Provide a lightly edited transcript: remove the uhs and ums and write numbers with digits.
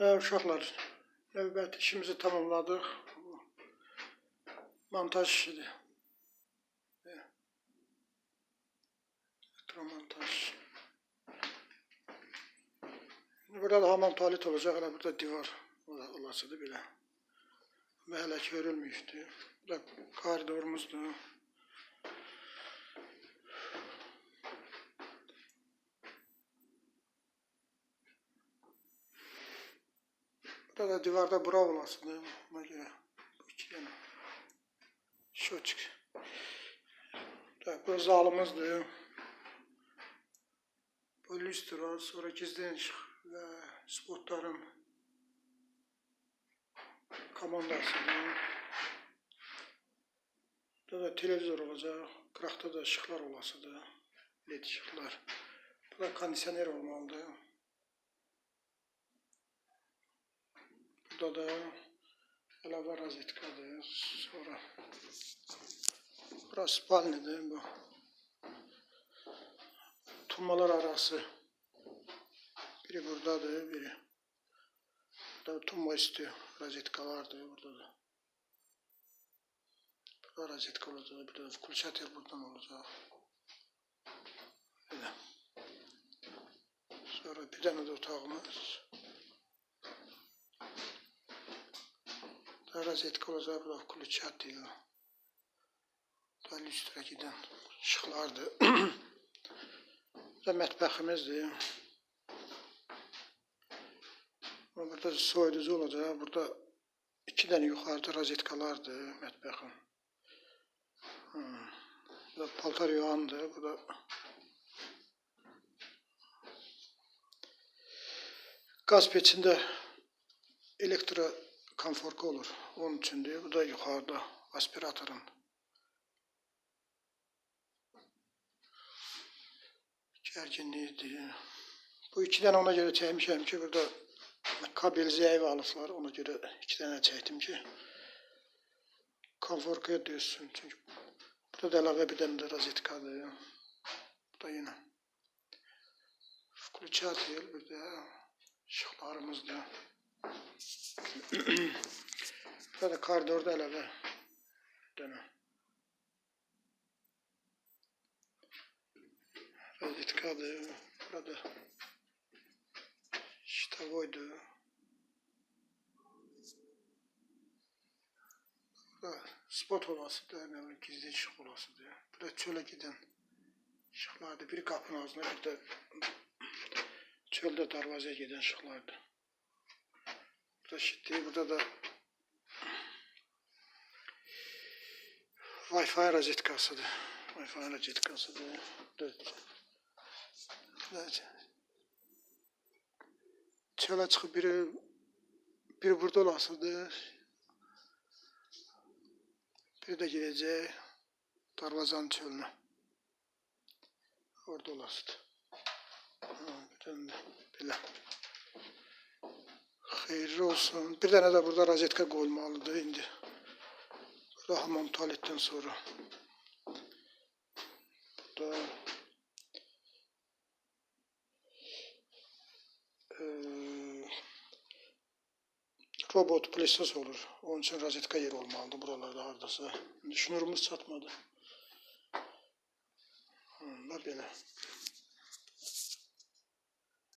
Uşaqlar, növbəti işimizi tamamladıq. Montaj işidir. Elektromontaj. Burada da hamam tuvalet olacaq. Hələ burada divar olasıdır belə. Və hələ ki örülməyibdir. Bu da koridorumuzdur. Burada da divarda bura olasıdır. Buna görə bu iki dənə şoçik. Bu zalımızdır. Bu lüstro, sonra gizlən işıq və spotların komandasıdır. Burada da televizor olacaq. Qıraqda da işıqlar olasıdır. LED işıqlar. Burada kondisioner olmalıdır. Burada da əlavə rozetkadır. Sonra burası spalnidir. Bu tumbalar arası. Biri buradadır, biri. Burada tumba üstü rozetkalardır. Burada da. Burada rozetka olacaq. Burada da включатель buradan olacaq. Böyle. Sonra bir tane de otağımız. Burada rozetka olacaq. Burada включатель. Burada lüstra giden ışıqlardır. Burada mətbəximizdir. Burada soyuducu olacaq. Burada iki tane yuxarıda rozetkalardır mətbəxin. Burada paltar yuvandır. Burada gaz peçində elektro konforka olur. Onun üçündür. Bu da yuxarıda aspiratorun gərginliyidir. Bu iki dənə ona görə çəkmişəm ki, burada kabel zəif alıblar. Ona görə iki dənə çəkdim ki, konforkaya dözsün. Çünki burada da əlavə bir dənə də rozetkadır. Bu da yenə включатель, burada işıqlarımızdır. Burada da koridorda əlavə bir dənə rozetkadır. Burada ştavoydur. Burada spot olasıdır, gizli ışıq olasıdır. Burada çölə gedən ışıqlardır. Biri qapının ağzına, bir də çöldə darvazaya gedən ışıqlardır. Burada şiddi, burada da Wi-Fi rozetkasıdır. Wi-Fi rozetkasıdır. Çölə çıxıb biri burada olasıdır. Biri də gedəcək darvazanın çölünə. Orada olasıdır. Belə. Xeyirli olsun. Bir dənə də burada rozetka qoyulmalıdır indi. Burada hamam tuvaletdən sonra. Burada robot plissos olur. Onun üçün rozetka yeri olmalıdır buralarda hardasa. Şnurumuz çatmadı. Belə.